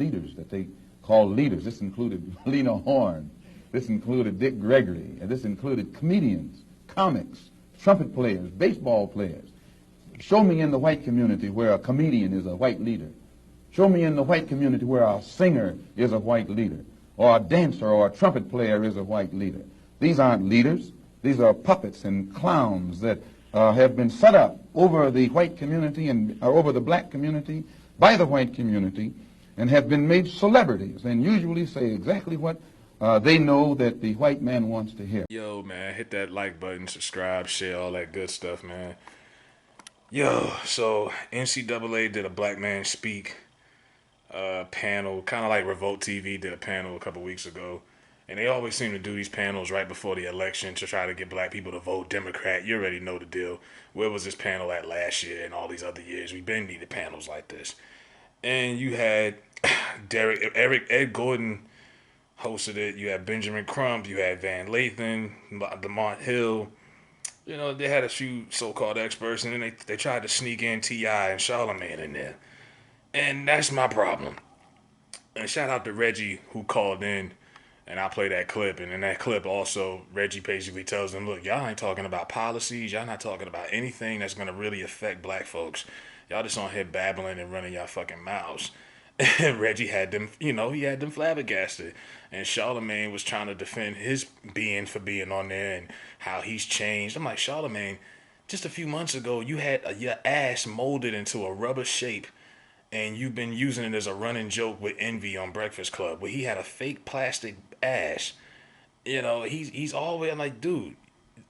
leaders that they call leaders. This included Lena Horne. This included Dick Gregory. And this included comedians, comics, trumpet players, baseball players. Show me in the white community where a comedian is a white leader. Show me in the white community where a singer is a white leader, or a dancer or a trumpet player is a white leader. These aren't leaders. These are puppets and clowns that have been set up over the white community and over the black community by the white community and have been made celebrities and usually say exactly what they know that the white man wants to hear. Yo, man, hit that like button, subscribe, share, all that good stuff, man. Yo, so NCAA did a Black Man Speak panel, kind of like Revolt TV did a panel a couple weeks ago. And they always seem to do these panels right before the election to try to get black people to vote Democrat. You already know the deal. Where was this panel at last year and all these other years? We've been needed panels like this. And you had Ed Gordon hosted it. You had Benjamin Crump. You had Van Lathan, Lamont Hill. You know, they had a few so-called experts, and then they tried to sneak in T.I. and Charlamange in there. And that's my problem. And shout out to Reggie who called in, and I play that clip. And in that clip also, Reggie basically tells them, look, y'all ain't talking about policies. Y'all not talking about anything that's going to really affect black folks. Y'all just on here babbling and running y'all fucking mouths. And Reggie had them, he had them flabbergasted. And Charlamagne was trying to defend his being for being on there and how he's changed. I'm like, Charlamagne, just a few months ago, you had your ass molded into a rubber shape, and you've been using it as a running joke with Envy on Breakfast Club, where he had a fake plastic ass. He's always like, dude,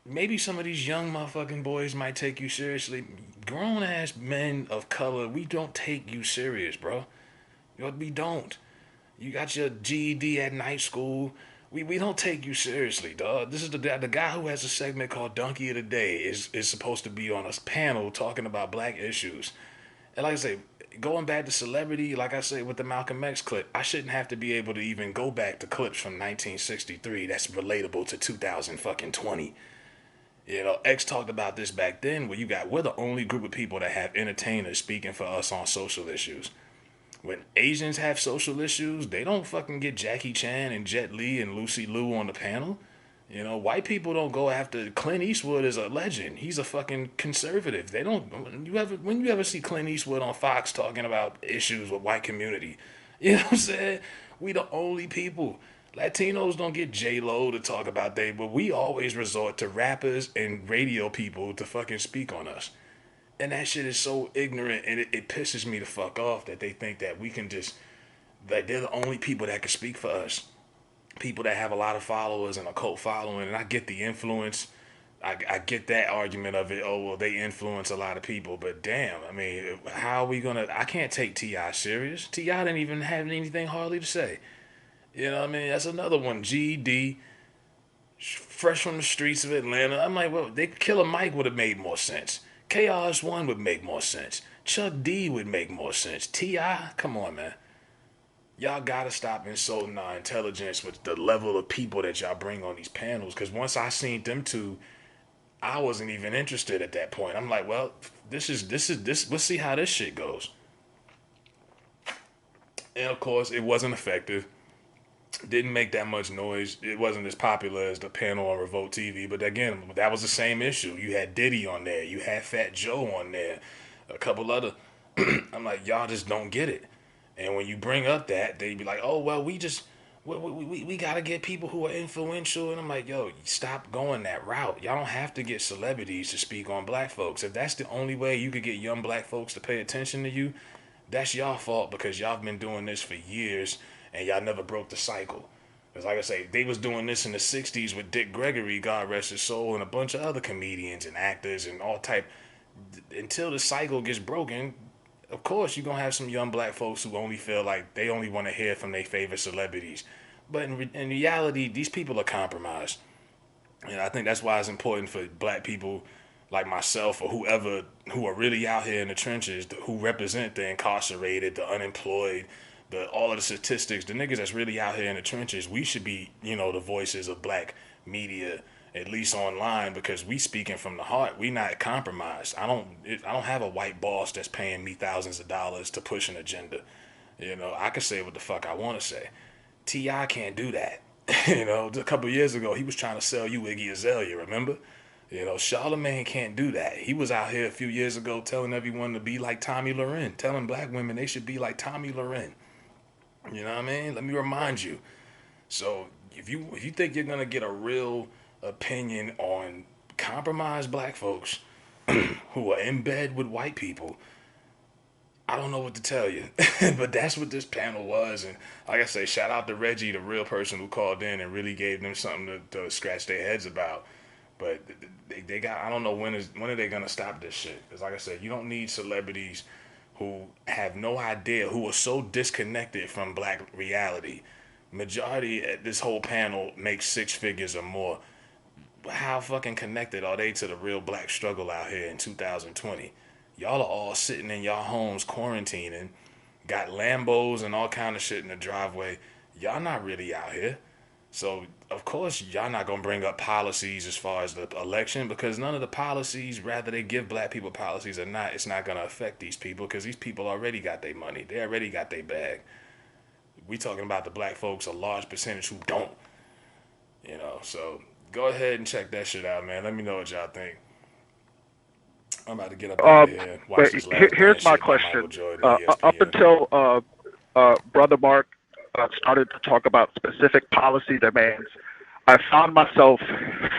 maybe some of these young motherfucking boys might take you seriously. Grown ass men of color, we don't take you serious, bro. We don't. You got your GED at night school. We don't take you seriously, dog. This is the guy who has a segment called Donkey of the Day is supposed to be on a panel talking about black issues. And like I say, going back to celebrity, like I say with the Malcolm X clip, I shouldn't have to be able to even go back to clips from 1963 that's relatable to 2020. X talked about this back then where we're the only group of people that have entertainers speaking for us on social issues. When Asians have social issues, they don't fucking get Jackie Chan and Jet Li and Lucy Liu on the panel. White people don't go after Clint Eastwood as a legend. He's a fucking conservative. They don't. When you ever see Clint Eastwood on Fox talking about issues with white community? You know what I'm saying? We the only people. Latinos don't get J-Lo to talk about but we always resort to rappers and radio people to fucking speak on us. And that shit is so ignorant, and it pisses me the fuck off that they think that we can just, that they're the only people that can speak for us. People that have a lot of followers and a cult following, and I get the influence. I get that argument of it. Oh, well, they influence a lot of people, but damn, I mean, how are we gonna, I can't take T.I. serious. T.I. didn't even have anything hardly to say. You know what I mean? That's another one. GED, fresh from the streets of Atlanta. I'm like, well, Killer Mike would have made more sense. KRS-One would make more sense. Chuck D would make more sense. T.I., come on, man. Y'all gotta stop insulting our intelligence with the level of people that y'all bring on these panels. Because once I seen them two, I wasn't even interested at that point. I'm like, well, this. Let's see how this shit goes. And of course, it wasn't effective. Didn't make that much noise. It wasn't as popular as the panel on Revolt TV. But again, that was the same issue. You had Diddy on there. You had Fat Joe on there. A couple other. I'm like, y'all just don't get it. And when you bring up that, they be like, oh, well, we got to get people who are influential. And I'm like, yo, stop going that route. Y'all don't have to get celebrities to speak on black folks. If that's the only way you could get young black folks to pay attention to you, that's y'all fault because y'all been doing this for years. And y'all never broke the cycle. Because like I say, they was doing this in the 60s with Dick Gregory, God rest his soul, and a bunch of other comedians and actors and all type. Until the cycle gets broken, of course you're going to have some young black folks who only feel like they only want to hear from their favorite celebrities. But in reality, these people are compromised. And I think that's why it's important for black people like myself or whoever who are really out here in the trenches, who represent the incarcerated, the unemployed, all of the statistics, the niggas that's really out here in the trenches, we should be, the voices of black media, at least online, because we speaking from the heart. We not compromised. I don't have a white boss that's paying me thousands of dollars to push an agenda. You know, I can say what the fuck I want to say. T.I. can't do that. You know, a couple of years ago, he was trying to sell you Iggy Azalea, remember? You know, Charlamagne can't do that. He was out here a few years ago telling everyone to be like Tommy Loren, telling black women they should be like Tommy Loren. You know what I mean? Let me remind you. So if you think you're gonna get a real opinion on compromised black folks who are in bed with white people, I don't know what to tell you. But that's what this panel was. And like I say, shout out to Reggie, the real person who called in and really gave them something to scratch their heads about. But they got, I don't know when are they going to stop this shit. Because like I said, you don't need celebrities who have no idea, who are so disconnected from black reality. Majority at this whole panel makes six figures or more. How fucking connected are they to the real black struggle out here in 2020? Y'all are all sitting in y'all homes quarantining, got Lambos and all kind of shit in the driveway. Y'all not really out here. So of course y'all not gonna bring up policies as far as the election, because none of the policies, rather they give black people policies or not, it's not gonna affect these people because these people already got their money. They already got their bag. We talking about the black folks, a large percentage who don't. You know, so go ahead and check that shit out, man. Let me know what y'all think. I'm about to get up out of here and watch But this last here's dance my shit by Michael question. Jordan, Up ESPN. until Brother Mark started to talk about specific policy demands, I found myself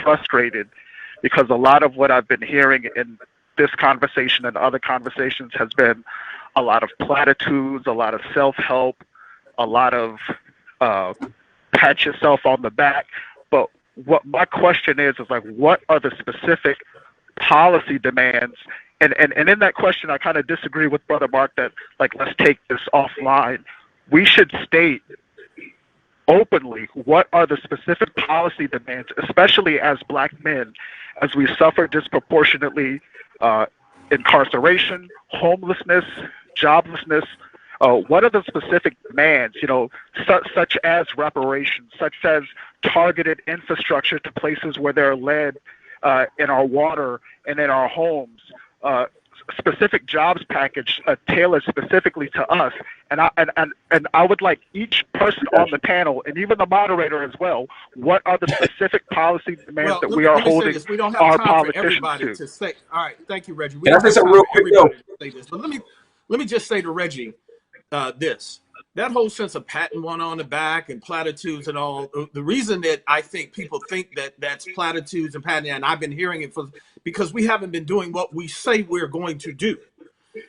frustrated because a lot of what I've been hearing in this conversation and other conversations has been a lot of platitudes, a lot of self-help, a lot of pat yourself on the back. But what my question is like, what are the specific policy demands? And in that question, I kind of disagree with Brother Mark that, like, let's take this offline. We should state openly what are the specific policy demands, especially as black men, as we suffer disproportionately incarceration, homelessness, joblessness. What are the specific demands, such as reparations, such as targeted infrastructure to places where there are lead in our water and in our homes, specific jobs package tailored specifically to us. And I would like each person on the panel and even the moderator as well, what are the specific policy demands that we are holding We don't have our time for politicians everybody to? to say. All right, thank you, Reggie. We Can I don't say have something time real for quick though? everybody to say this, but let me just say to Reggie this. That whole sense of patting one on the back and platitudes and all, the reason that I think people think that that's platitudes and patting, and I've been hearing it because we haven't been doing what we say we're going to do.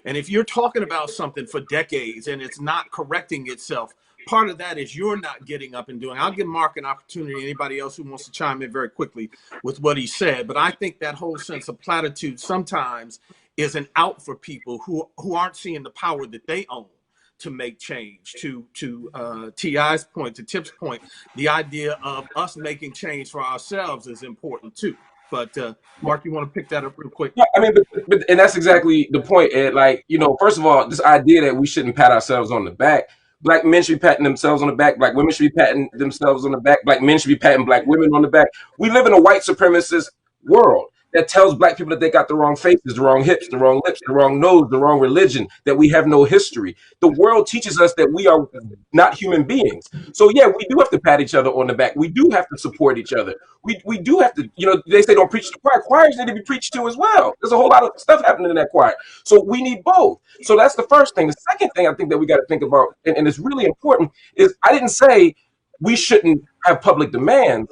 And if you're talking about something for decades and it's not correcting itself, part of that is you're not getting up and doing. I'll give Mark an opportunity, anybody else who wants to chime in very quickly with what he said. But I think that whole sense of platitude sometimes is an out for people who aren't seeing the power that they own to make change. To T.I.'s point, to Tip's point, the idea of us making change for ourselves is important too. But Mark, you want to pick that up real quick? Yeah, I mean, but and that's exactly the point, Ed. Like, first of all, this idea that we shouldn't pat ourselves on the back. Black men should be patting themselves on the back. Black women should be patting themselves on the back. Black men should be patting black women on the back. We live in a white supremacist world that tells black people that they got the wrong faces, the wrong hips, the wrong lips, the wrong nose, the wrong religion, that we have no history. The world teaches us that we are not human beings. So yeah, we do have to pat each other on the back. We do have to support each other. We do have to, they say don't preach to the choir. Choirs need to be preached to as well. There's a whole lot of stuff happening in that choir. So we need both. So that's the first thing. The second thing I think that we got to think about, and it's really important, is I didn't say we shouldn't have public demands.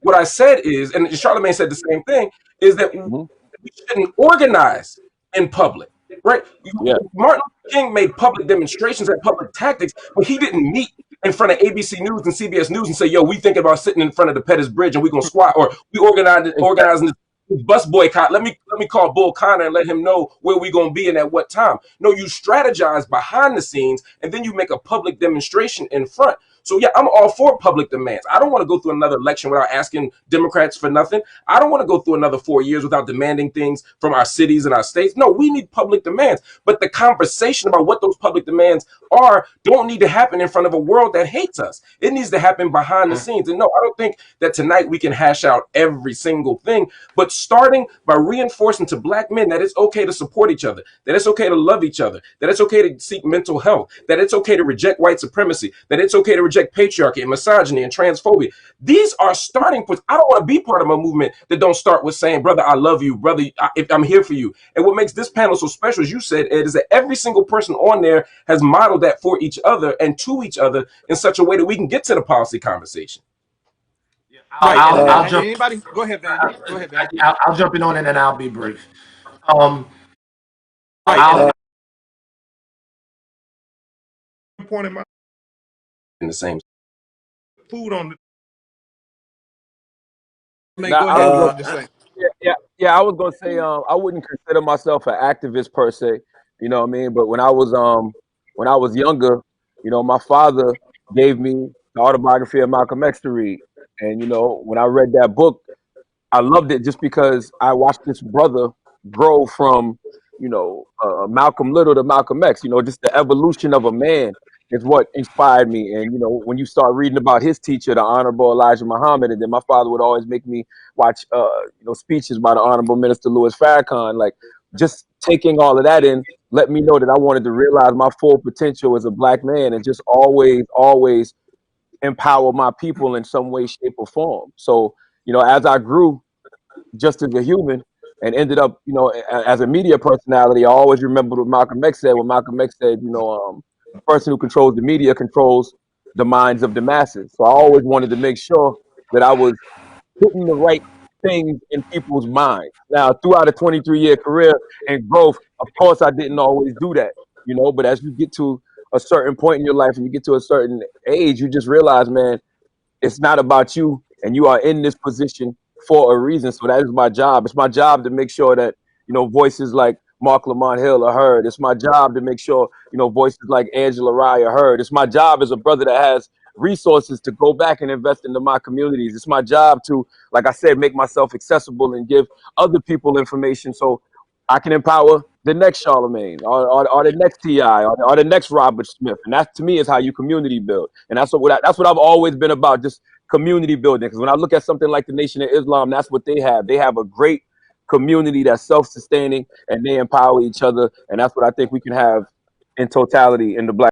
What I said is, and Charlamagne said the same thing, is that Mhm. we shouldn't organize in public, right? Yeah. Martin Luther King made public demonstrations and public tactics, but he didn't meet in front of ABC News and CBS News and say, "Yo, we thinking about sitting in front of the Pettus Bridge and we gonna squat, or we organizing this bus boycott. Let me call Bull Connor and let him know where we gonna be and at what time." No, you strategize behind the scenes and then you make a public demonstration in front. So yeah, I'm all for public demands. I don't want to go through another election without asking Democrats for nothing. I don't want to go through another 4 years without demanding things from our cities and our states. No, we need public demands. But the conversation about what those public demands are don't need to happen in front of a world that hates us. It needs to happen behind the scenes. And no, I don't think that tonight we can hash out every single thing, but starting by reinforcing to black men that it's okay to support each other, that it's okay to love each other, that it's okay to seek mental health, that it's okay to reject white supremacy, that it's okay to reject patriarchy and misogyny and transphobia. These are starting points. I don't want to be part of a movement that don't start with saying, brother, I love you, brother, I'm here for you. And what makes this panel so special, as you said, Ed, is that every single person on there has modeled that for each other and to each other in such a way that we can get to the policy conversation. Right. I'll jump. Anybody? Go ahead, Van. Go ahead, Van. I'll jump in on it and I'll be brief. Point in my In the same food on the. Man, go ahead. Just say. Yeah. I was gonna say, I wouldn't consider myself an activist per se, you know what I mean. But when I was younger, you know, my father gave me the autobiography of Malcolm X to read, and you know, when I read that book, I loved it just because I watched this brother grow from, you know, Malcolm Little to Malcolm X. You know, just the evolution of a man is what inspired me. And you know, when you start reading about his teacher, the Honorable Elijah Muhammad, and then my father would always make me watch, you know, speeches by the Honorable Minister Louis Farrakhan. Like, just taking all of that in, let me know that I wanted to realize my full potential as a black man, and just always empower my people in some way, shape, or form. So, you know, as I grew just as a human and ended up, you know, as a media personality, I always remember what Malcolm X said when Malcolm X said, you know, the person who controls the media controls the minds of the masses. So I always wanted to make sure that I was putting the right things in people's minds. Now, throughout a 23-year career and growth, of course, I didn't always do that, you know, but as you get to a certain point in your life and you get to a certain age, you just realize, man, it's not about you, and you are in this position for a reason. So that is my job. It's my job to make sure that, you know, voices like Mark Lamont Hill are heard. It's my job to make sure, you know, voices like Angela Rye are heard. It's my job as a brother that has resources to go back and invest into my communities. It's my job to, like I said, make myself accessible and give other people information so I can empower the next Charlamagne or the next T.I. or the next Robert Smith. And that, to me, is how you community build. And that's what I've always been about, just community building. Because when I look at something like the Nation of Islam, that's what they have. They have a great community that's self-sustaining, and they empower each other. And that's what I think we can have in totality in the black